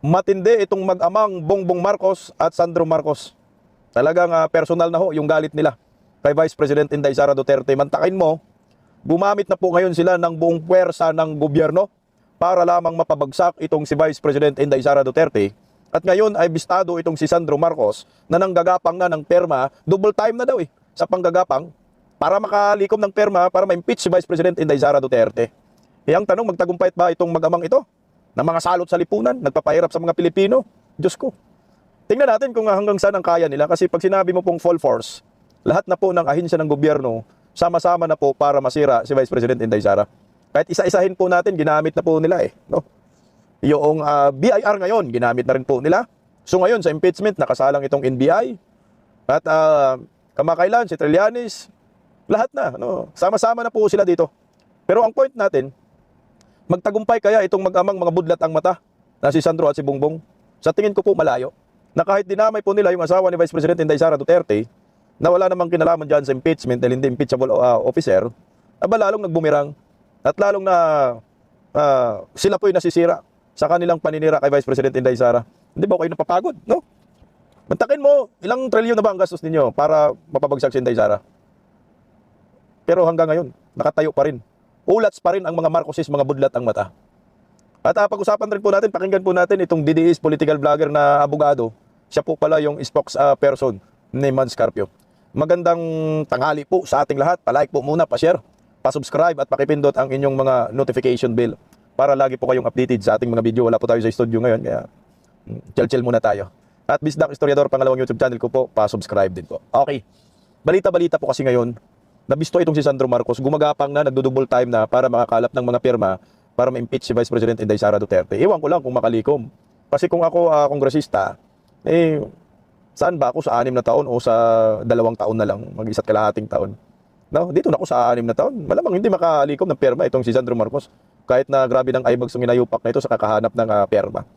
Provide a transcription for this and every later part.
matindi itong mag-amang Bongbong Marcos at Sandro Marcos. Talagang personal na ho yung galit nila kay Vice President Inday Sara Duterte. Mantakin mo, gumamit na po ngayon sila ng buong puwersa ng gobyerno para lamang mapabagsak itong si Vice President Inday Sara Duterte. At ngayon ay bistado itong si Sandro Marcos na nanggagapang na ng perma, double time na daw sa panggagapang para makalikom ng perma para ma-impeach si Vice President Inday Sara Duterte. Ang tanong, magtagumpay ba itong mag-amang ito na mga salot sa lipunan, nagpapahirap sa mga Pilipino? Diyos ko. Tingnan natin kung hanggang saan ang kaya nila kasi pag sinabi mo pong full force, lahat na po ng ahensya ng gobyerno sama-sama na po para masira si Vice President Inday Sara. Kahit isa-isahin po natin, ginamit na po nila no? Yung BIR ngayon, ginamit na rin po nila. So ngayon sa impeachment, nakasalang itong NBI. At kamakailan, si Trillanes, lahat na. No? Sama-sama na po sila dito. Pero ang point natin, magtagumpay kaya itong mag-amang mga budlat ang mata na si Sandro at si Bongbong? Sa tingin ko po malayo. Na kahit dinamay po nila yung asawa ni Vice President Inday Sara Duterte, na wala namang kinalaman dyan sa impeachment dahil hindi impeachable officer, aba lalong nagbumirang. At lalong na sila po'y nasisira sa kanilang paninira kay Vice President Inday Sara. Hindi ba kayo napapagod, no? Mantakin mo, ilang trilyon na ba ang gastos ninyo para mapabagsak si Inday Sara? Pero hanggang ngayon, nakatayo pa rin. Ulats pa rin ang mga Marcoses, mga budlat ang mata. At pag-usapan rin po natin, pakinggan po natin itong DDS political vlogger na abogado. Siya po pala yung spokesperson ni Mans Carpio. Magandang tanghali po sa ating lahat. Pa-like po muna, pa-share, pa-subscribe at pakipindot ang inyong mga notification bell para lagi po kayong updated sa ating mga video. Wala po tayo sa studio ngayon, kaya chill-chill muna tayo. At Bisdak Historiador, pangalawang YouTube channel ko po, pa-subscribe din po. Okay, balita-balita po kasi ngayon, nabisto itong si Sandro Marcos, gumagapang na, nagdo-double time na para makakalap ng mga pirma para ma-impeach si Vice President Inday Sara Duterte. Ewan ko lang kung makalikom. Kasi kung ako kongresista, saan ba ako sa 6 na taon o sa 2 taon na lang, mag-isa't kalahating taon? No, dito na ako sa 6 na taon. Malamang hindi makalikom ng perma itong si Sandro Marcos. Kahit na grabe ng IMAG suminayupak na ito sa kakahanap ng perma.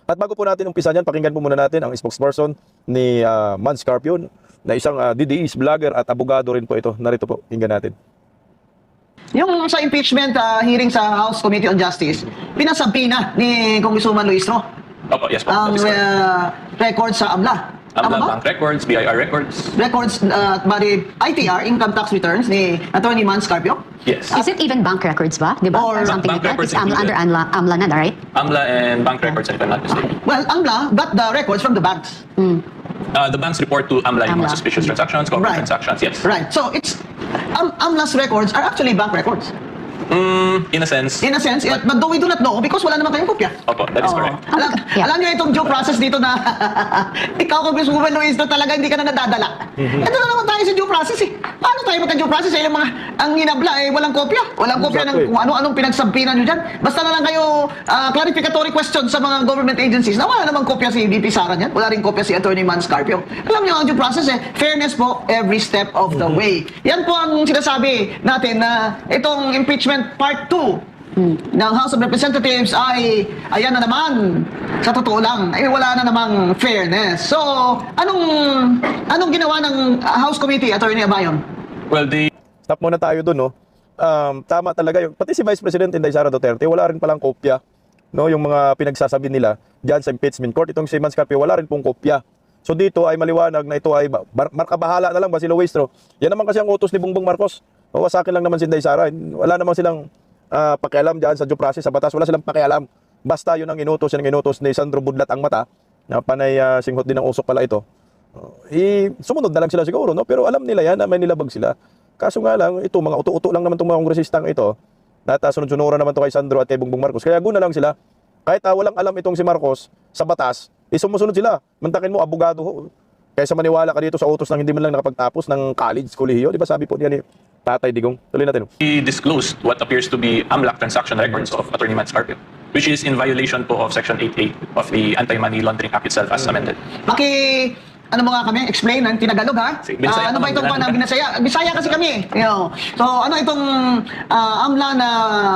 At bago po natin umpisa niyan, pakinggan po muna natin ang spokesperson ni Mans Carpio, na isang DDS vlogger at abogado rin po ito. Narito po, pakinggan natin. Yung sa impeachment hearing sa House Committee on Justice, pinasabina ni Congresswoman Luistro Opo, yes po. ang record sa AMLA. AMLA Bank Records, BIR Records. Records body ITR, income tax returns ni Attorney Mans Carpio. Yes. Is it even bank records ba? Di ba? Or Something bank like that. records It's under AMLA na, right? AMLA and bank records, if I'm not mistaken. Well, AMLA got the records from the banks. The banks report to AMLA yung mga AMLA. suspicious transactions, corporate Right. transactions, yes. Right. So it's AMLA's records are actually bank records. In a sense. In a sense, but though we do not know because wala naman kayong kopya. Opo, that is Oo. correct. Yeah. Alam niyo itong due process dito na ikaw Congresswoman Luistro talaga hindi ka na nadadala. Ito na naman tayo sa due process Paano tayo magka-due process yung mga ang inabla walang kopya. Walang kopya ng kung ano-anong pinagsampinan niyo diyan. Basta na lang kayo clarificatory questions sa mga government agencies na wala namang kopya si VP Sara niyan. Wala rin kopya si Attorney Mans Carpio. Alam niyo ang due process fairness po every step of the way. Yan po ang sinasabi natin na itong impeachment part 2 ng House of Representatives ay ayan na naman sa totoo lang ay wala na namang fairness. So anong ginawa ng House Committee, Attorney Abayon? Well, Stop muna tayo dun, no? Tama talaga yung, pati si Vice President Inday Sara Duterte, wala rin palang kopya, no? Yung mga pinagsasabi nila diyan sa impeachment court, itong si Mans Carpio, wala rin pong kopya. So dito ay maliwanag na ito ay markabahala na lang ba si Luistro. Yan naman kasi ang utos ni Bongbong Marcos. O sa akin lang naman si Inday Sara. Wala namang silang pakialam diyan sa due process, sa batas. Wala silang pakialam. Basta yun ang inutos, ni Sandro Budlat ang mata. Na panay singhot din ng usok pala ito. Sumunod na lang sila siguro, no? Pero alam nila yan na may nilabag sila. Kaso nga lang, ito, mga uto-uto lang naman itong mga kongresistang ito. At sunod-sunura naman ito kay Sandro at kay Bongbong Marcos. Kaya guna lang sila. Kahit walang alam itong si Marcos sa batas, sumusunod sila. Mantakin mo, abogado ho. Kaysa maniwala ka dito sa utos ng hindi man lang nakapagtapos ng college, kolehiyo. Di ba sabi po niya ni Tatay Digong? Tuloy natin. he disclosed what appears to be AMLAC transaction records of Attorney Mans Carpio, which is in violation po of Section 8A of the Anti-Money Laundering Act itself as amended. Ano mga kami? Explain ng Tinagalog ha? Sige, Bisaya ano ba itong naman. Binasaya? Bisaya kasi kami So ano itong AMLA na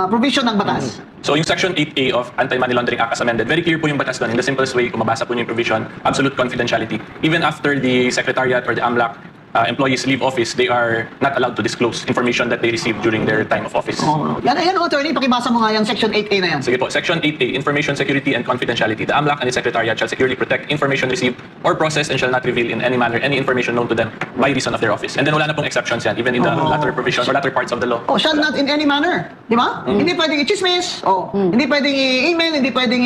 provision ng batas? So yung Section 8A of Anti-Money Laundering Act as amended, very clear po yung batas doon. In the simplest way, kung mabasa po niyo yung provision, absolute confidentiality. Even after the Secretariat or the AMLAC employees leave office, they are not allowed to disclose information that they received during their time of office. Oh, yan, attorney, pakibasa mo nga yung section 8A na yan. Sige po, Section 8A, Information Security and Confidentiality. The AMLAC and its Secretariat shall securely protect information received or processed and shall not reveal in any manner any information known to them by reason of their office. And then wala na pong exceptions yan, even in the latter provisions or latter parts of the law. Oh, shall not in any manner. Di ba? Hindi pwedeng i-chismis. Oh, hindi pwedeng i-email, hindi pwedeng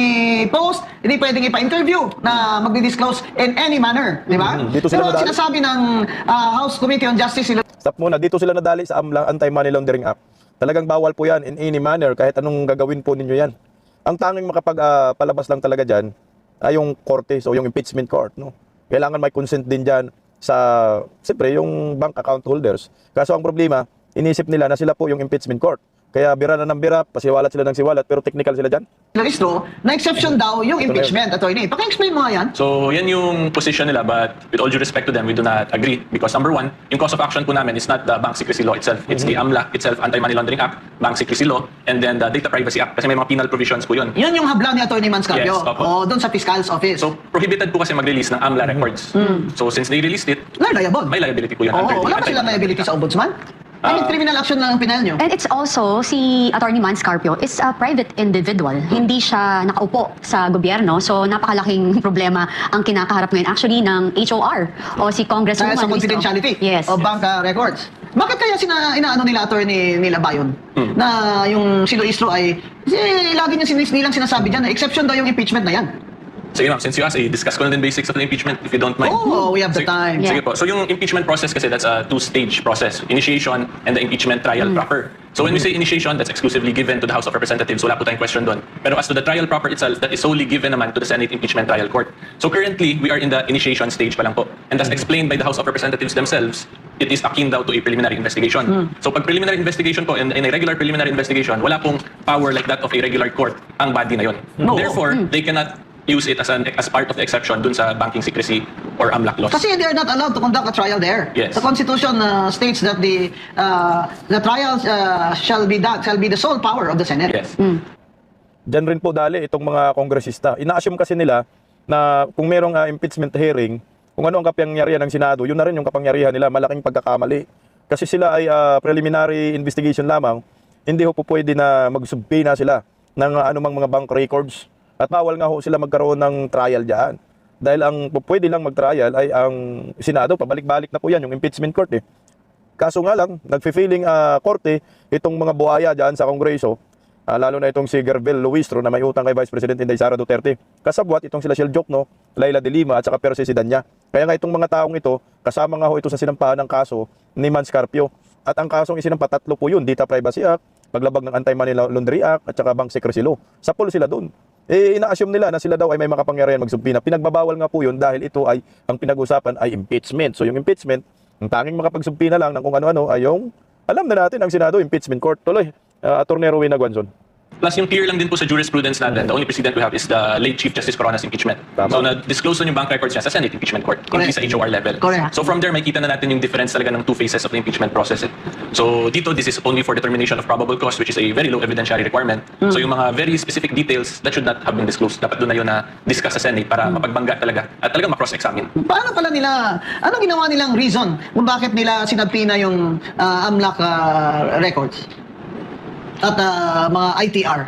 i-post, hindi pwedeng ipa-interview na magdi-disclose in any manner. Di ba? Dito sila Pero nadali. sinasabi ng House Committee on Justice, Stop muna, dito sila nadali sa Anti-Money Laundering Act. Talagang bawal po yan in any manner, kahit anong gagawin po ninyo yan. Ang tanging makapagpalabas lang talaga dyan ay yung korte, so yung impeachment court. No? Kailangan may consent din dyan sa, siyempre, yung bank account holders. Kaso ang problema, inisip nila na sila po yung impeachment court. Kaya bira na ng bira, pasiwalat sila ng siwalat, pero technical sila dyan. Registro, na exception daw yung impeachment, attorney. Paki-explain mo nga yan. So, yan yung position nila, but with all due respect to them, we do not agree because number one, yung cause of action po namin is not the Bank Secrecy Law itself. It's the AMLAC itself, Anti-Money Laundering Act, Bank Secrecy Law, and then the Data Privacy Act kasi may mga penal provisions po yun. Yan yung habla ni Attorney Manscarpio. Yes, opo. O, doon sa Fiscal's Office. So, prohibited po kasi mag-release ng AMLA records. So, since they released it, liable. may liability po yun Oo, under the wala ba silang liability sa ombudsman? Any criminal action lang ang pinal nyo? And it's also, si Attorney Manscarpio is a private individual. Hindi siya nakaupo sa gobyerno. So, napakalaking problema ang kinakaharap ngayon actually ng HOR o si Congresswoman. Dahil sa Luis Tro. confidentiality Yes. of bank records. Bakit kaya inaano nila attorney nila Bayon na yung si Luis Tro ay lagi nilang sinasabi dyan na exception daw yung impeachment na yan. Sige ma'am, since you asked, discuss ko na din basics of the impeachment if you don't mind. Oh, we have the Sige- time. Sige po. So yung impeachment process kasi that's a two-stage process. Initiation and the impeachment trial proper. So when we say initiation, that's exclusively given to the House of Representatives. Wala po tayong question doon. Pero as to the trial proper itself, that is solely given naman to the Senate Impeachment Trial Court. So currently, we are in the initiation stage pa lang po. And that's explained by the House of Representatives themselves. It is akin daw to a preliminary investigation. So pag preliminary investigation po, in a regular preliminary investigation, wala pong power like that of a regular court ang body na yon. No. Therefore, they cannot use it as part of the exception dun sa banking secrecy or AMLAC laws. Kasi they are not allowed to conduct a trial there. Yes. The Constitution states that the trial shall be the sole power of the Senate. Yes. Diyan rin po dali itong mga kongresista. Ina-assume kasi nila na kung merong impeachment hearing, kung ano ang kapangyarihan ng Senado, yun na rin yung kapangyarihan nila. Malaking pagkakamali. Kasi sila ay preliminary investigation lamang, hindi ho po pwede na magsubpoena sila ng anumang mga bank records. At bawal nga ho sila magkaroon ng trial diyan. Dahil ang pwede lang mag-trial ay ang Senado, pabalik-balik na po yan, yung impeachment court eh. Kaso nga lang, nagfi-feeling korte itong mga buhaya diyan sa Kongreso, lalo na itong si Gervel Luistro na may utang kay Vice President Inday Sara Duterte. Kasabwat itong sila Shell Jokno, Laila de Lima at saka Percy Sidanya. Kaya nga itong mga taong ito, kasama nga ho ito sa sinampahan ng kaso ni Manscarpio. At ang kasong isinampa, tatlo po yun, Data Privacy Act, paglabag ng Anti-Money Laundering Act at saka Bank Secrecy Law. Sapol sila doon. Ina-assume nila na sila daw ay may makapangyarihan magsumpina. Pinagbabawal nga po yun dahil ito ay, ang pinag-usapan ay impeachment. So yung impeachment, ang tanging makapagsumpina lang ng kung ano-ano ay yung, alam na natin ang Senado, impeachment court. Tuloy, Attorney Rowena Guanzon. Plus yung clear lang din po sa jurisprudence natin, the only precedent we have is the late Chief Justice Corona's impeachment. Tama. So na-disclose nun yung bank records niya sa Senate Impeachment Court, hindi sa HOR level. Correct. So from there, makita na natin yung difference talaga ng two phases of the impeachment process. So dito, this is only for determination of probable cause, which is a very low evidentiary requirement. So yung mga very specific details, that should not have been disclosed. Dapat doon na yun na discuss sa Senate para mapagbangga talaga at talagang ma-cross-examine. Paano pala nila, anong ginawa nilang reason kung bakit nila sinabpina yung AMLAC records? At mga ITR,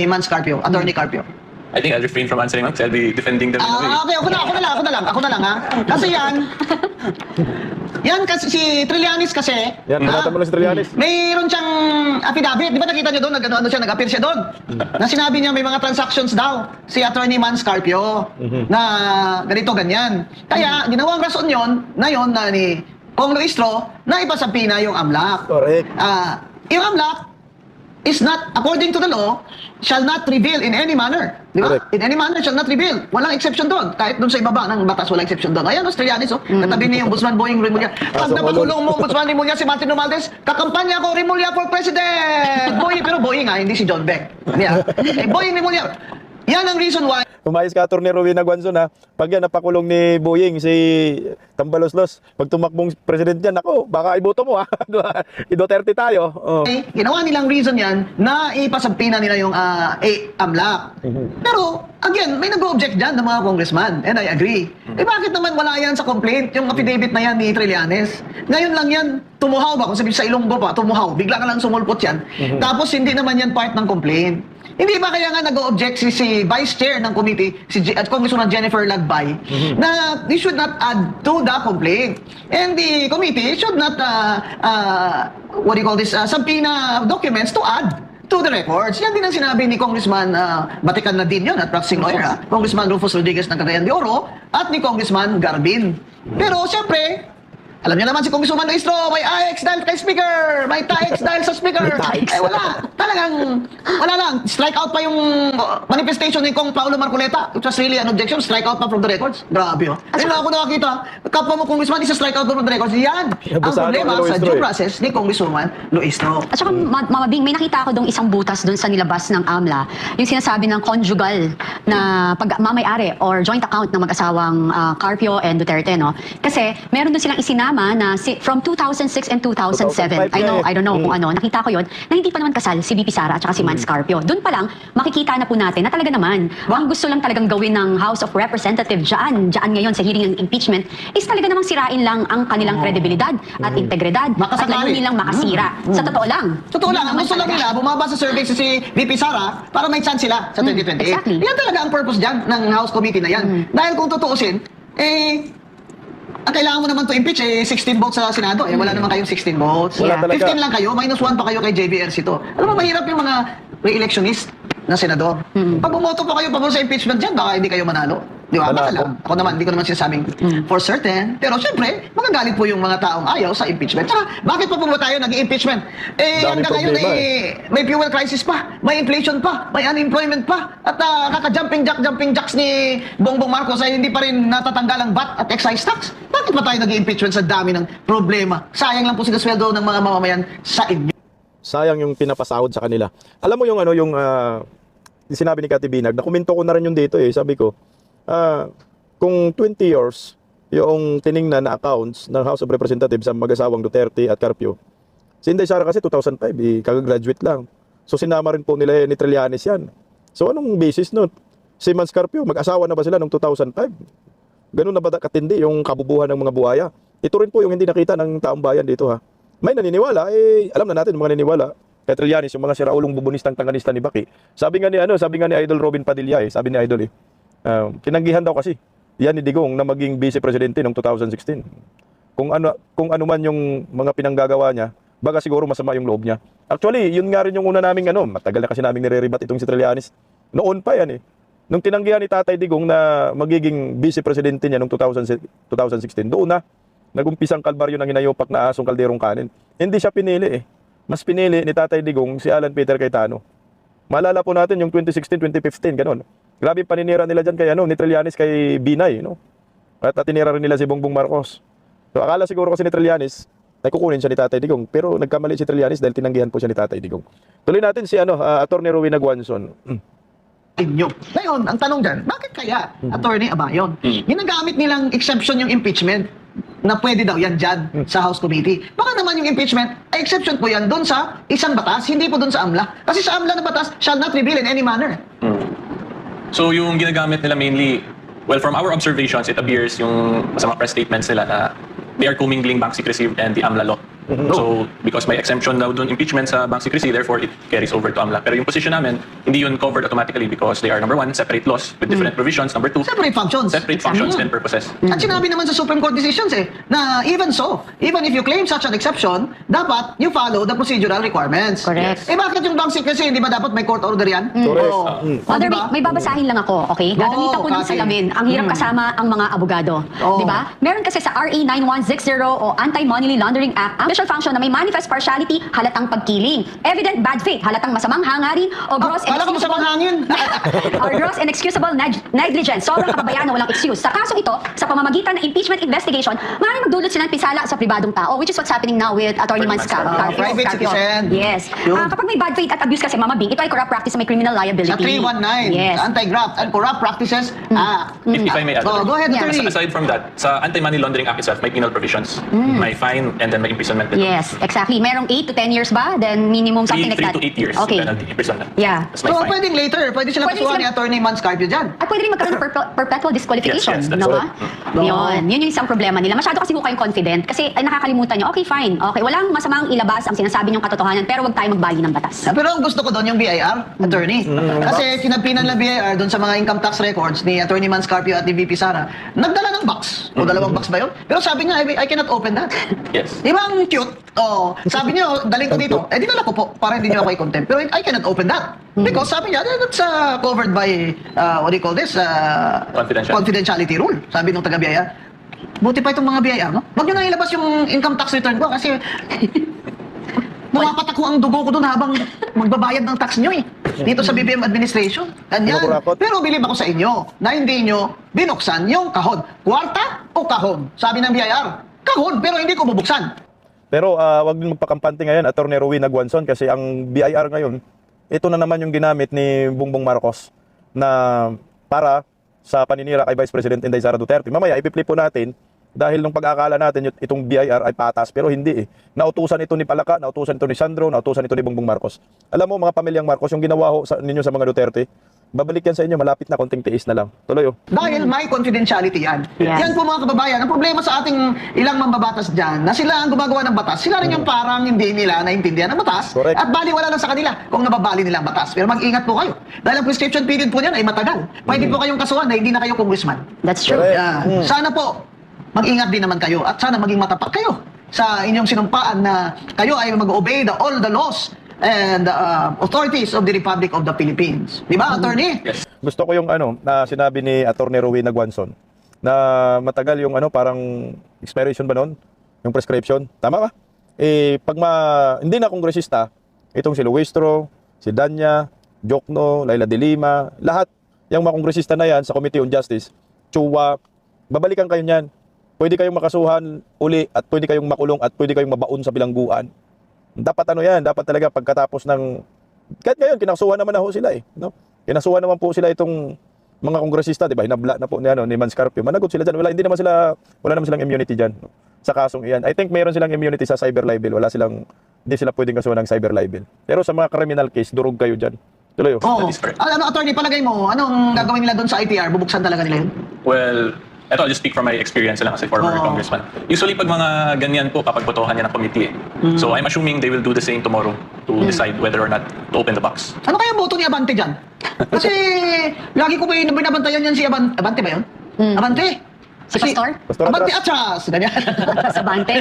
Manscarpio, Attorney Carpio. I think I'll refrain from answering because I'll be defending them in a way. Okay, ako na lang ha. Kasi yan kasi si Trillanes kasi, Yan, panatan mo lang si Trillanes. mayroon siyang affidavit. Di ba nakita niyo doon, nag-appear siya doon. Na sinabi niya may mga transactions daw si Attorney Manscarpio na ganito, ganyan. Kaya, ginawang rason yon na ni Kong Luistro na ipasabpina yung AMLAC. Correct. Yung AMLAC is not, according to the law, shall not reveal in any manner. Di ba? Correct. In any manner shall not reveal. Walang exception doon. Kahit doon sa ibaba ng batas, walang exception doon. Ayan, Australianis, katabi niya yung Ombudsman Boying Rimulya. Pag napakulong mo, Ombudsman Rimulya, si Martin Romualdez, kakampanya ko, Rimulya for President! Boying, pero Boying hindi si John Beck. Yeah. Boying Rimulya. Yan ang reason why Umayos ka, Atty. Rowena Guanzon, ha. Pag yan, napakulong ni Boying, si Tambaloslos, pag tumakbong president yan, ako, baka iboto mo, ha. I-Duterte tayo. Oh. Ginawa nilang reason yan na ipasampina nila yung AMLAC. Pero, again, may nag-object dyan ng mga congressman. And I agree. Eh bakit naman wala yan sa complaint? Yung affidavit na yan ni Trillanes. Ngayon lang yan, tumuhaw ba? Kung sabihin sa Ilonggo pa, tumuhaw. Bigla ka lang sumulpot yan. Tapos hindi naman yan part ng complaint. Hindi ba kaya nga nag-object si Vice Chair ng committee, at Congresswoman Jennifer Lagbay, na we should not add to the complaint. And the committee should not, what do you call this, subpoena documents to add to the records. Yan din ang sinabi ni Congressman Batikan na din yun at practicing lawyer, Congressman Rufus Rodriguez ng Cagayan de Oro at ni Congressman Garbin. Pero siyempre, alam niyo naman si Congresswoman Luistro, may AX dahil kay speaker, may TAX dahil sa speaker. Eh wala, talagang wala lang. Strike out pa yung manifestation ni Kong Paulo Marcoleta. It was really an objection, strike out pa from the records. Grabe, oh. Ayun lang ako nakakita, kapwa mo Congressman, isa strike out from the records. Yan ang problema sa due process ni Congresswoman Luistro. At saka, Mama Bing, may nakita ako dong isang butas doon sa nilabas ng AMLA, yung sinasabi ng conjugal na pagmamayari or joint account ng mag-asawang Carpio and Duterte, no? Kasi meron doon silang isinama na from 2006 and 2007, 2005 I don't know kung ano, nakita ko yon na hindi pa naman kasal si VP Sara at saka si Mans Carpio. Doon pa lang, makikita na po natin na talaga naman, ang gusto lang talagang gawin ng House of Representatives dyan ngayon sa hearing ng impeachment is talaga namang sirain lang ang kanilang kredibilidad at integridad at Makasakali. layunin nilang makasira. Sa totoo lang. Totoo lang, ang Naman gusto lang talaga. nila, bumaba sa survey si VP Sara para may chance sila sa 2028. exactly. Yan talaga ang purpose dyan ng House Committee na yan. Dahil kung tutuusin, ang kailangan mo naman to impeach, 16 votes sa Senado. Wala naman kayong 16 votes. Wala talaga. 15 lang kayo, minus 1 pa kayo kay JVRC to. Alam mo, mahirap yung mga re-electionist na senador. Pag bumoto pa kayo pabor sa impeachment dyan, baka hindi kayo manalo. Di ba? Wala Baka lang. Ako naman, hindi ko naman sinasabing for certain. Pero syempre, magagalit po yung mga taong ayaw sa impeachment. Tsaka, bakit pa po ba tayo nag-impeachment? Daming Hanggang ngayon problema, may fuel crisis pa, may inflation pa, may unemployment pa, at kaka-jumping jacks ni Bongbong Marcos ay hindi pa rin natatanggal ang VAT at excise tax. Bakit pa tayo nag-impeachment sa dami ng problema? Sayang lang po sinasweldo ng mga mamamayan sa inyo. Sayang yung pinapasahod sa kanila. Alam mo yung sinabi ni Kati Binag, nakomento ko na rin yung dito sabi ko, kung 20 years yung tiningnan na accounts ng House of Representatives sa mag-asawang Duterte at Carpio, si Inday Sara kasi 2005, kagagraduate lang. So sinama rin po nila ni Trillanes yan. So anong basis nun? Si Mans Carpio, mag-asawa na ba sila noong 2005? Ganun na ba katindi yung kabubuhan ng mga buhaya? Ito rin po yung hindi nakita ng taong bayan dito, ha. May naniniwala, alam na natin yung mga naniniwala. Kay Trillanes, yung mga siraulong bubunistang tanganista ni Baki. Sabi nga ni Idol Robin Padilla, sabi ni Idol, tinanggihan daw kasi yan ni Digong na maging vice presidente noong 2016. Kung ano man yung mga pinanggagawa niya, baga siguro masama yung loob niya. Actually, yun nga rin yung una naming matagal na kasi naming nire-rebat itong si Trillanes. Noon pa yan Nung tinanggihan ni Tatay Digong na magiging vice presidente niya noong 2016, doon na nagumpisang kalbaryo ng hinayopak na asong kalderong kanin. Hindi siya pinili Mas pinili ni Tatay Digong si Alan Peter Cayetano. Maalala po natin yung 2016, 2015, ganun. Grabe yung paninira nila dyan kay ni Trillanes kay Binay, At tinira rin nila si Bongbong Marcos. So akala siguro kasi ni Trillanes, kukunin siya ni Tatay Digong, pero nagkamali si Trillanes dahil tinanggihan po siya ni Tatay Digong. Tuloy natin si Atty. Rowena Guanzon. Inyo. Ngayon, ang tanong dyan, bakit kaya, Attorney Abayon, ginagamit nilang exception yung impeachment na pwede daw yan dyan sa House Committee? Baka naman yung impeachment, ay exception po yan doon sa isang batas, hindi po doon sa AMLA. Kasi sa AMLA na batas, shall not reveal in any manner. So yung ginagamit nila mainly, well, from our observations, it appears yung sa mga press statements nila na they are commingling bank secrecy and the AMLA law. So, because may exemption daw dun impeachment sa bank secrecy, therefore it carries over to AMLA. Pero yung position namin, hindi yun covered automatically because they are, number one, separate laws with different provisions. Number two, Separate functions. separate functions and purposes. At sinabi naman sa Supreme Court decisions na even so, even if you claim such an exception, dapat you follow the procedural requirements. Correct. Bakit yung bank secrecy, di ba dapat may court order yan? Correct. Oo. Mother, Diba? may babasahin lang ako, okay? Gagamitan ko ng Kati. salamin. Ang hirap kasama ang mga abogado. Oo. Di ba? Meron kasi sa RA 9160 o Anti-Money Laundering Act, ang official function na may manifest partiality, halatang pagkiling, evident bad faith, halatang masamang hangarin, o gross Kala ko masamang hangin. or gross inexcusable negligence, sobrang kapabayaan na walang excuse. Sa kasong ito, sa pamamagitan ng impeachment investigation, maaaring magdulot sila ng pisala sa pribadong tao, which is what's happening now with Attorney Attorney Manscarpio. private citizen. Yes. Yun. Kapag may bad faith at abuse kasi, Mama Bing, ito ay corrupt practice na may criminal liability. Sa 319, Yes. Anti-Graft and Corrupt Practices Act. If I may add, Oh, go ahead, Yeah. attorney. aside from that, sa Anti-Money Laundering Act itself, may penal provisions. May fine and then may imprisonment. Yes, exactly. Merong 8 to 10 years ba? Then minimum something like 3 that. to 8 years Okay. penalty, imprisonment. Yeah. That's my So, fine. pwedeng later. Pwede sila Pwede kasuhan sila- ni Attorney Manscarpio dyan. At pwede rin magkaroon ng perpetual disqualification. Yes, yes, that's no ba? correct. Yun. Yun yung isang problema nila. Masyado kasi ho kayong confident. Kasi ay nakakalimutan nyo, okay, fine. Okay, walang masamang ilabas ang sinasabi nyong katotohanan, pero wag tayo magbali ng batas. Pero ang gusto ko doon yung BIR, attorney. Kasi kinampinan ng BIR doon sa mga income tax records ni Attorney Manscarpio at ni VP Sara. Nagdala ng box. O dalawang box ba yun? Pero sabi niya, I cannot open that. Yes. Di ba ang cute? Oh, sabi niya, daling ko dito. Eh, dinala ko po para hindi niyo ako i-contempt. Pero I cannot open that. Because sabi niya, that's covered by, what do you call this? Confidentiality rule. Sabi nung taga-BIR. Buti pa itong mga BIR, no? Huwag niyo na ilabas yung income tax return ko kasi pumapatak ko ang dugo ko doon habang magbabayad ng tax niyo eh. Dito sa BBM administration. Ganyan. Kinukurakot. Pero bilib ako sa inyo na hindi nyo binuksan yung kahon. Kwarta o kahon? Sabi ng BIR, kahon pero hindi ko bubuksan. Pero wag din magpakampante ngayon, Attorney Rowena Guanzon, kasi ang BIR ngayon, ito na naman yung ginamit ni Bongbong Marcos na para sa paninira kay Vice President Inday Sara Duterte. Mamaya, ipi-flip po natin dahil nung pag-akala natin itong BIR ay patas, pero hindi eh. Nautusan ito ni Palaka, nautusan ito ni Sandro, nautusan ito ni Bongbong Marcos. Alam mo mga pamilyang Marcos, yung ginawa ho ninyo sa mga Duterte, babalik yan sa inyo, malapit na, konting tiis na lang. Tuloy oh. Dahil may confidentiality yan. Yeah. Yan po mga kababayan. Ang problema sa ating ilang mambabatas dyan, na sila ang gumagawa ng batas, sila rin yung parang hindi nila naintindihan ng batas. Correct. At baliwala lang sa kanila kung nababali nila ang batas. Pero mag-ingat po kayo. Dahil ang prescription period po niyan ay matagal. Pwede po kayong kasuhan na hindi na kayo congressman. That's true. Correct. Yan. Sana po, mag-ingat din naman kayo at sana maging matapat kayo sa inyong sinumpaan na kayo ay mag-obey all the laws and authorities of the Republic of the Philippines. Di ba, attorney? Yes. Gusto ko yung na sinabi ni Attorney Rowena Guanzon na matagal yung parang expiration ba noon? Yung prescription. Tama ba? Eh, pag hindi na kongresista, itong si Luistro, si Danya, Jokno, Laila de Lima, lahat, yung mga kongresista na yan sa Committee on Justice, Chua, babalikan kayo niyan. Pwede kayong makasuhan uli at pwede kayong makulong at pwede kayong mabaon sa bilangguan. Dapat yan, dapat talaga pagkatapos ng, kahit ngayon, kinasuhan naman na ho sila eh. No? Kinasuhan naman po sila itong mga kongresista, di ba? Hinabla na po ni Manscarpio. Managot sila dyan. Wala naman silang immunity dyan. No? Sa kasong iyan. I think mayroon silang immunity sa cyber libel. Hindi sila pwedeng kasuhan ng cyber libel. Pero sa mga criminal case, durog kayo dyan. Tuloy oh. Oo. That is correct. Attorney, palagay mo, anong gagawin nila doon sa ITR? Bubuksan talaga nila yun? Well, eto, I'll just speak from my experience lang as a former Oo. congressman. Usually, pag mga ganyan po, papagbotohan niya ng committee. So, I'm assuming they will do the same tomorrow to decide whether or not to open the box. Ano kaya boto ni Abante dyan? Kasi lagi ko ba binabantayan yan si Abante ba yun? Abante? Si Pastor? Pastor Abante Atras. Atras! Ganyan. Sa bante.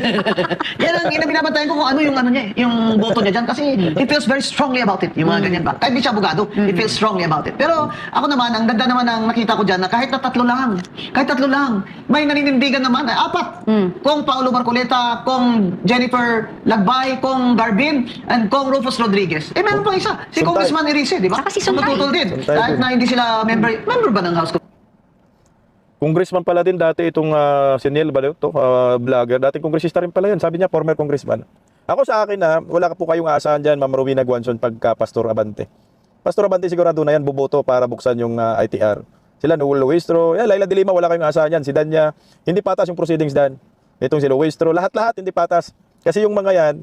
Yan ang binabantayan ko kung ano yung niya, yung boto niya dyan. Kasi he feels very strongly about it. Yung mga ganyan ba? Kahit di siya abogado, he feels strongly about it. Pero ako naman, ang ganda naman ang nakita ko dyan na kahit na tatlo lang, may naninindigan naman, apat. Kung Paulo Marcoleta, kung Jennifer Lagbay, kung Garbin, and kung Rufus Rodriguez. Eh, meron pang isa, si Suntay. Congressman Erice, di ba? Saka si Suntay. Tumututol din. Suntay Kahit din. na hindi sila member ba ng House? Congressman pala din dati itong si Neil ba ito? Vlogger. Dating kongresista rin pala yan. Sabi niya, former congressman. Ako sa akin wala ka po kayong aasahan dyan, Ma'am Rowena Guanzon, pagka Pastor Abante. Pastor Abante sigurado na yan, buboto para buksan yung ITR. Sila, Noel Luistro, Laila de Lima, wala kayong aasahan dyan. Si Danya, hindi patas yung proceedings dan. Itong si Luistro, lahat-lahat hindi patas. Kasi yung mga yan,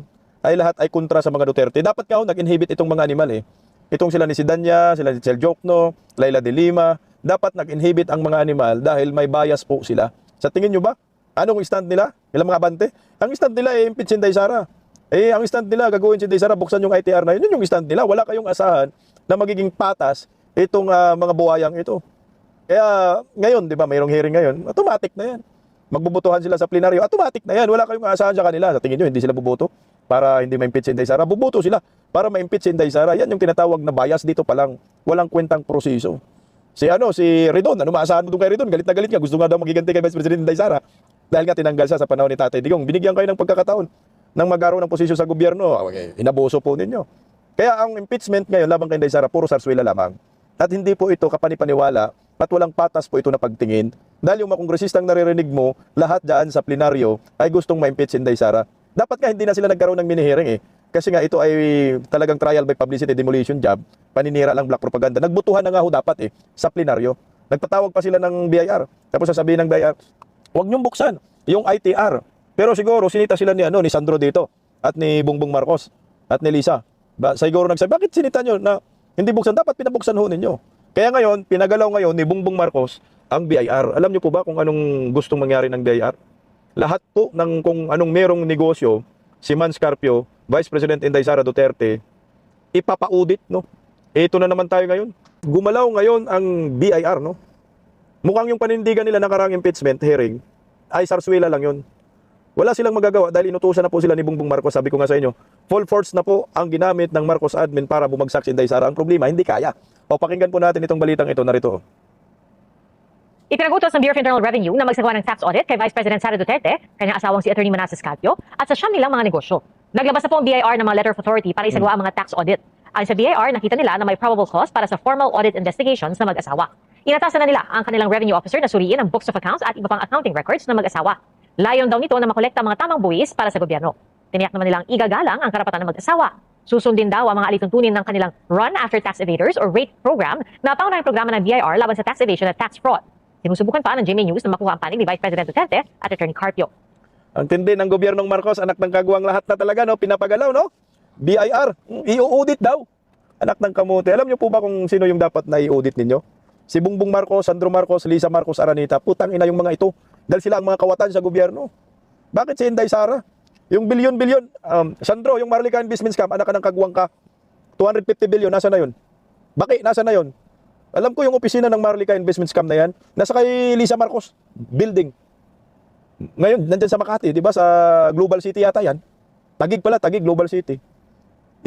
ay lahat ay kontra sa mga Duterte. Dapat nga nag-inhibit itong mga animal eh. Itong sila ni si Danya, sila ni Chel Jokno, Laila de Lima, dapat nag-inhibit ang mga animal dahil may bias po sila. Sa tingin nyo ba? Anong stand nila? Ilang mga Abante? Ang stand nila ay impeach si Inday Sara. Ang stand nila, gagawin si Inday Sara, buksan yung ITR na yun. Yun yung stand nila. Wala kayong asahan na magiging patas itong mga buhayang ito. Kaya ngayon, di ba, mayroong hearing ngayon, automatic na yan. Magbubutuhan sila sa plenaryo, automatic na yan. Wala kayong asahan sa kanila. Sa tingin nyo, hindi sila buboto para hindi ma-impeach si Inday Sara. Buboto sila para ma-impeach si Inday Sara. Yan yung tinatawag na bias dito pa lang. Walang kwentang proseso. Si Redon, maasahan mo doon kay Redon? Galit na galit nga. Gusto nga daw magiganti kay Vice President Inday Sara. Dahil nga tinanggal siya sa panahon ni Tatay Digong. Binigyan kayo ng pagkakataon. nang magkaroon ng posisyon sa gobyerno, okay, inabuso po ninyo. Kaya ang impeachment ngayon laban kay Inday Sara, puro sarswela lamang. At hindi po ito kapanipaniwala at walang patas po ito na pagtingin. Dahil yung mga kongresistang naririnig mo, lahat dyan sa plenaryo ay gustong ma-impeach si Inday Sara. Dapat nga hindi na sila nagkaroon ng mini-hearing eh. Kasi nga ito ay talagang trial by publicity demolition job, paninira lang black propaganda. Nagbutuhan na nga ho dapat eh, sa plenaryo. Nagpatawag pa sila ng BIR. Tapos sasabihin ng BIR, huwag niyong buksan yung ITR. Pero siguro sinita sila ni Sandro dito at ni Bongbong Marcos at ni Lisa. Siguro nagsabi, bakit sinita nyo na hindi buksan? Dapat pinabuksan ho ninyo. Kaya ngayon, pinagalaw ngayon ni Bongbong Marcos ang BIR. Alam niyo po ba kung anong gustong mangyari ng BIR? Lahat po ng kung anong merong negosyo, si Mans Carpio, Vice President Inday Sara Duterte, ipapa-audit, no? Ito na naman tayo ngayon. Gumalaw ngayon ang BIR, no? Mukhang yung panindigan nila nakarang impeachment hearing ay sarswela lang yun. Wala silang magagawa dahil inutusan na po sila ni Bongbong Marcos. Sabi ko nga sa inyo, full force na po ang ginamit ng Marcos admin para bumagsak si Inday Sara. Ang problema, hindi kaya. O pakinggan po natin itong balitang ito, narito. Ipinagutos ng Bureau of Internal Revenue na magsagawa ng tax audit kay Vice President Sara Duterte, kanyang asawang si Attorney Manasseh Calpio, at sa siyam nilang mga negosyo. Naglabas na po ang BIR ng mga letter of authority para isagawa ang mga tax audit. Ayon sa BIR, nakita nila na may probable cause para sa formal audit investigations ng mag-asawa. Inatasan na nila ang kanilang revenue officer na suriin ang books of accounts at iba pang accounting records ng mag-asawa. Layon daw nito na makolekta ang mga tamang buwis para sa gobyerno. Tiniyak naman nilang igagalang ang karapatan ng mag-asawa. Susundin daw ang mga alituntunin ng kanilang Run After Tax Evaders or RATE program na pangunahing programa ng BIR laban sa tax evasion at tax fraud. Sinusubukan pa ng GMA News na makuha ang panig ni Vice President Duterte at Attorney Carpio. Ang tindi ng gobyernong Marcos, anak ng kagawang lahat na talaga, no? Pinapagalaw, no? BIR, i-audit daw. Anak ng kamote. Alam niyo po ba kung sino yung dapat na i-audit ninyo? Si Bongbong Marcos, Sandro Marcos, Lisa Marcos, Aranita. Putang ina yung mga ito. Dahil sila ang mga kawatan sa gobyerno. Bakit si Inday Sara? Yung bilyon-bilyon. Sandro, yung Marlica Investment Scam, anak ka ng kagwang ka. 250 billion, nasa na yun? Baki, nasa na yun? Alam ko yung opisina ng Marlica Investment Scam na yan. Nasa kay Lisa Marcos. Building. Ngayon, nandyan sa Makati, di ba? Sa Global City yata yan. Tagig pala, Tagig, Global City.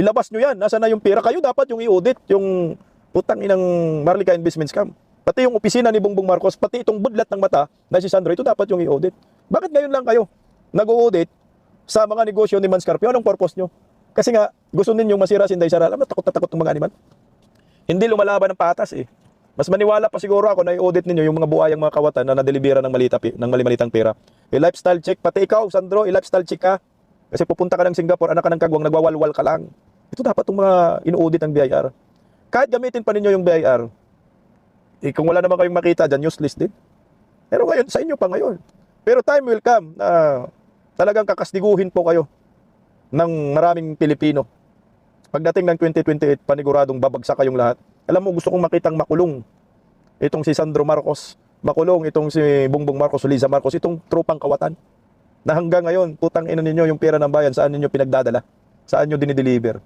Ilabas nyo yan. Nasa na yung pera? Kayo dapat yung i-audit. Yung putang inang Marlica Investment Scam. Pati yung opisina ni Bongbong Marcos, pati itong budlat ng mata na si Sandro, ito dapat yung i-audit. Bakit ngayon lang kayo nag-audit sa mga negosyo ni Mans Carpio? Anong purpose nyo? Kasi nga, gusto ninyong masira si Inday Sara. Alam mo, takot na takot ng mga animal. Hindi lumalaban ng patas eh. Mas maniwala pa siguro ako na i-audit ninyo yung mga buhayang mga kawatan na nadelibera ng mali-malitang pera. I-lifestyle check. Pati ikaw, Sandro, i-lifestyle check ka. Kasi pupunta ka ng Singapore, anak ka ng kagwang, nagwawalwal ka lang. Ito dapat yung mga ino-audit ng BIR. Kahit gamitin pa ninyo yung BIR, kung wala naman kayong makita dyan, useless din. Pero ngayon, sa inyo pa ngayon. Pero time will come na talagang kakasdiguhin po kayo ng maraming Pilipino. Pagdating ng 2028, paniguradong babagsak kayong lahat. Alam mo, gusto kong makitang makulong itong si Sandro Marcos, makulong itong si Bongbong Marcos, Liza Marcos, itong tropang kawatan. Na hanggang ngayon, putang ina ninyo yung pera ng bayan, saan ninyo pinagdadala? Saan nyo dinideliver?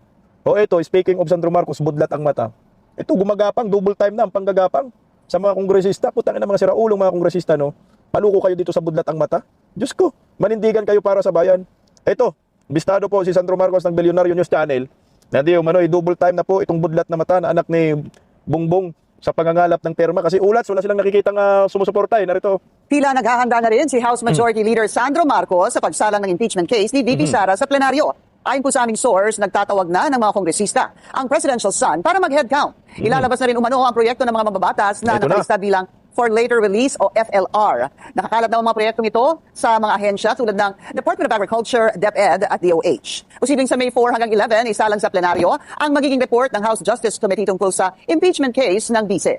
O ito, speaking of Sandro Marcos, budlat ang mata. Ito, gumagapang, double time na ang panggagapang sa mga kongresista. Putang ina mga siraulong mga kongresista, no? Paluko kayo dito sa budlat ang mata. Diyos ko, manindigan kayo para sa bayan. Ito, bistado po si Sandro Marcos ng Bilyonaryo News Channel. Hindi yung double time na po itong budlat na mata na anak ni Bongbong sa pangangalap ng perma. Kasi ulats, wala silang nakikitang sumusuporta eh. Narito. Tila naghahanda na rin si House Majority Leader Sandro Marcos sa pagsalang ng impeachment case ni VP Sara sa plenaryo. Ayon po sa aming source, nagtatawag na ng mga kongresista ang presidential son para mag-head count. Ilalabas na rin umano ang proyekto ng mga mababatas na Ito na. nakalista bilang for later release o FLR. Nakakalat na ang mga proyektong ito sa mga ahensya tulad ng Department of Agriculture, DepEd at DOH. Posibleng sa May 4 hanggang 11, isalang sa plenaryo ang magiging report ng House Justice Committee tungkol sa impeachment case ng vice.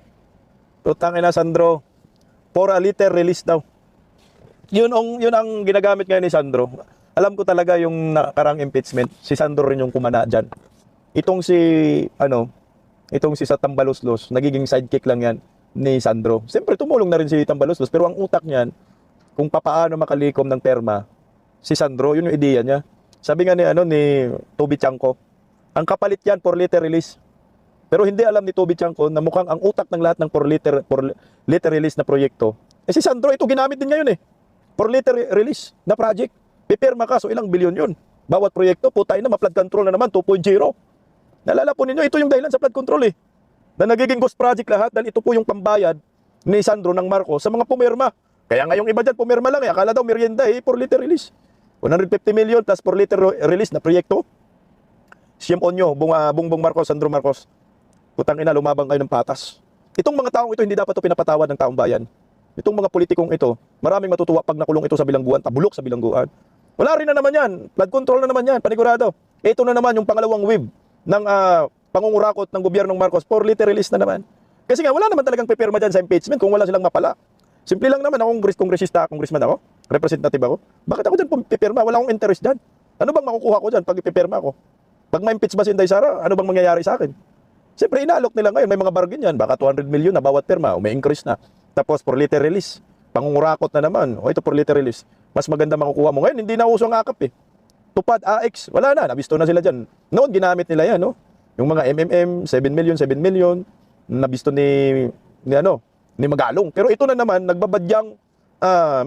Putang ina, Sandro. For a later release daw. Yun ang ginagamit ngayon ni Sandro. Alam ko talaga yung nakarang impeachment, si Sandro rin yung kumana dyan. Itong si sa Tambaloslos, nagiging sidekick lang yan ni Sandro. Siyempre, tumulong na rin si Tambaloslos, pero ang utak niyan, kung papaano makalikom ng perma, si Sandro, yun yung ideya niya. Sabi nga ni Toby Chanko, ang kapalit yan for later release. Pero hindi alam ni Toby Chanko na mukhang ang utak ng lahat ng for later release na proyekto. Si Sandro, ito ginamit din ngayon eh. For later release na project. Pipirma ka, so ilang bilyon yun. Bawat proyekto, putay na, ma-flood control na naman, 2.0. Nalala po ninyo, ito yung dahilan sa flood control eh. Na nagiging ghost project lahat dahil ito po yung pambayad ni Sandro ng Marcos sa mga pumirma. Kaya nga yung iba dyan, pumirma lang eh. Akala daw merienda eh, for later release. 150 million plus 4 liter release na proyekto. Siyem onyo, Bongbong Marcos, Sandro Marcos. Putang ina, lumabang kayo ng patas. Itong mga taong ito, hindi dapat ito pinapatawad ng taong bayan. Itong mga politikong ito, maraming matutuwa pag nakulong ito sa bilangguan, tabulok sa bilangguan. Wala rin na naman yan. Flood control na naman yan, panigurado. Ito na naman yung pangalawang wave ng pangungurakot ng gobyernong Marcos, 4 liter release na naman. Kasi nga, wala naman talagang pipirma dyan sa impeachment kung wala silang mapala. Simple lang naman, akong congressman ako, representative ako. Bakit ako dyan pipirma? Wala akong interest dyan. Ano bang makukuha ko dyan pag ipipirma ako? Pag ma-impeach ba si Inday Sara, ano bang mangyayari sa akin? Siyempre, inaalok nila ngayon, may mga bargain yan. Baka 200 million na bawat pirma, o may increase na. Tapos, 4 liter release. Pangungurakot na naman. O ito, 4 liter release. Mas maganda makukuha mo. Ngayon, hindi na uso ang akap eh. Tupad, AX, wala na. Nabisto na sila dyan. Noon, ginamit nila yan, no? Yung mga MMM, 7 million, nabisto ni Magalong. Pero ito na naman, nagbabadyang,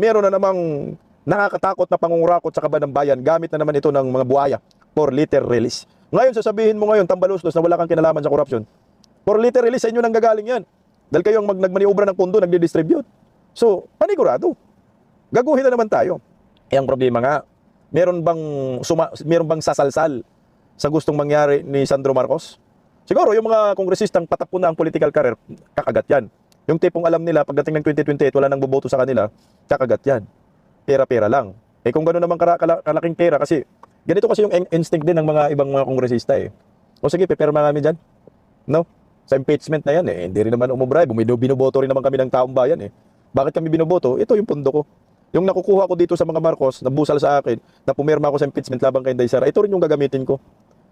meron na namang nakakatakot na pangungurakot sa kaban ng bayan. Gamit na naman ito ng mga buhaya. 4 liter release. Ngayon, sasabihin mo ngayon, tambaluslos na wala kang kinalaman sa korupsyon. 4 liter release, sa inyo nang gagaling yan. Dahil kayo ang nagmaniobra ng pondo, nagdi-distribute. So, panigurado. Gaguhin na naman tayo. Eh, ang problema nga, meron bang sasalsal sa gustong mangyari ni Sandro Marcos? Siguro, yung mga kongresistang patapon na ang political career, kakagat yan. Yung tipong alam nila, pagdating ng 2028, wala nang boboto sa kanila, kakagat yan. Pera-pera lang. Eh kung gano'n naman kalaking pera, kasi ganito kasi yung instinct din ng mga ibang mga kongresista eh. O sige, pipirma kami dyan. No? Sa impeachment na yan eh. Hindi rin naman umubribe. Binoboto rin naman kami ng taong bayan eh. Bakit kami binoboto? Ito yung pundo ko. Yung nakukuha ko dito sa mga Marcos, nabusal sa akin, na pumirma ako sa impeachment laban kay Inday Sara, ito rin yung gagamitin ko.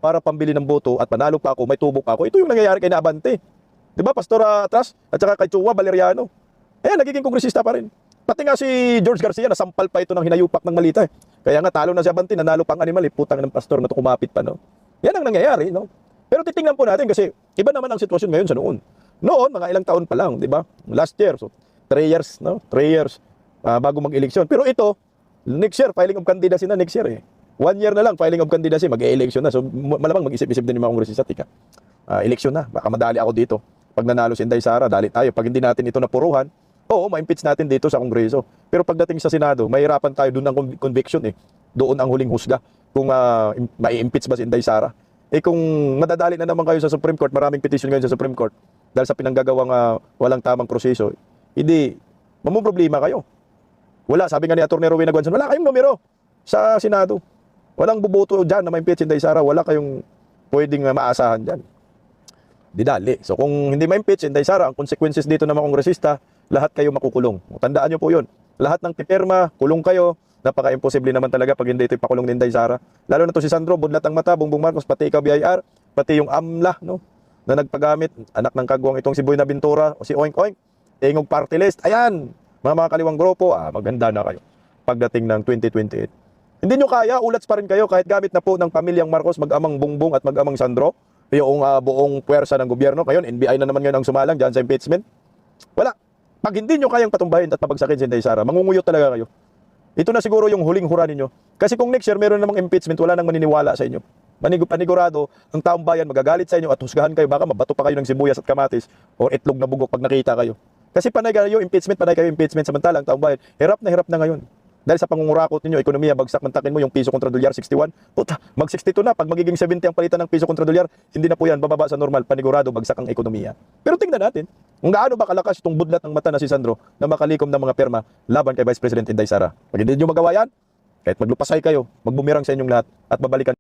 Para pambili ng boto at panalo pa ako, may tubo pa ako. Ito yung nangyayari kay Naabante. Diba, Pastor Atras? At saka kay Chua Valeriano. Ayan, nagiging kongresista pa rin. Pati nga si George Garcia, nasampal pa ito ng hinayupak ng malita eh. Kaya nga talo na si Abante, nanalo pang animal eh. Putang ng pastor na to, kumapit pa, no? Yan ang nangyayari, no? Pero titingnan po natin kasi iba naman ang sitwasyon ngayon sa noon. Noon, mga ilang taon pa lang, di ba? Last year, so 3 years, no? 3 years bago mag-eleksyon. Pero ito, next year, filing of candidacy na next year eh. 1 year na lang, filing of candidacy, mag-e-election na. So malamang mag-isip-isip din yung mga kongresista, tika. Eleksyon na, baka madali ako dito. Pag nanalo si Inday Sara, dali tayo. Pag hindi natin ito napuruhan, oo, ma-impeach natin dito sa Kongreso. Pero pagdating sa Senado, mahirapan tayo doon ng conviction eh. Doon ang huling husga kung ma-impeach ba si Inday Sara. Eh kung madadali na naman kayo sa Supreme Court, maraming petition ngayon sa Supreme Court dahil sa pinanggagawang walang tamang proseso, hindi, mamumroblema kayo. Wala, sabi nga ni Atty. Rowena Guanzon, wala kayong numero sa Senado. Walang buboto dyan na ma-impeach si Inday Sara, wala kayong pwedeng maasahan dyan. Didali. So kung hindi ma-impeach Inday Sara, ang consequences dito ng mga kongresista, lahat kayo makukulong. Tandaan nyo po yun. Lahat ng pipirma, kulong kayo. Napaka-imposible naman talaga pag hindi ito ipakulong ni Inday Sara. Lalo na to si Sandro, budlat ang mata, Bongbong Marcos, pati ikaw BIR, pati yung AMLA, no? Na nagpagamit, anak ng kagwang itong si Boy Naventura, o si Oink Oink, Ingog Party List. Ayan, mga kaliwang grupo, maganda na kayo pagdating ng 2028. Hindi nyo kaya, ulats pa rin kayo kahit gamit na po ng pamilyang Marcos, mag-amang Bongbong at mag-amang Sandro, yung buong puwersa ng gobyerno. Ngayon, NBI na naman ngayon ang sumalang dyan sa impeachment. Wala. Pag hindi nyo kayang patumbahin at pabagsakin si Inday Sara, mangunguyot talaga kayo. Ito na siguro yung huling hura ninyo. Kasi kung next year meron namang impeachment, wala nang maniniwala sa inyo. Panigurado, ang taong bayan magagalit sa inyo at husgahan kayo. Baka mabato pa kayo ng sibuyas at kamatis o itlog na bugok pag nakita kayo. Kasi panay kayo impeachment, samantala ang taong bayan, hirap na ngayon. Dahil sa pangungurakot ninyo, ekonomiya, bagsak, mantakin mo yung piso kontra dolyar, 61. Puta, mag-62 na. Pag magiging 70 ang palitan ng piso kontra dolyar, hindi na po yan bababa sa normal. Panigurado, bagsak ang ekonomiya. Pero tingnan natin, kung gaano ba kalakas itong budlat ng mata na si Sandro na makalikom ng mga perma laban kay Vice President Inday Sara. Pag hindi nyo magawa yan, kahit maglupasay kayo, magbumirang sa inyong lahat at babalikan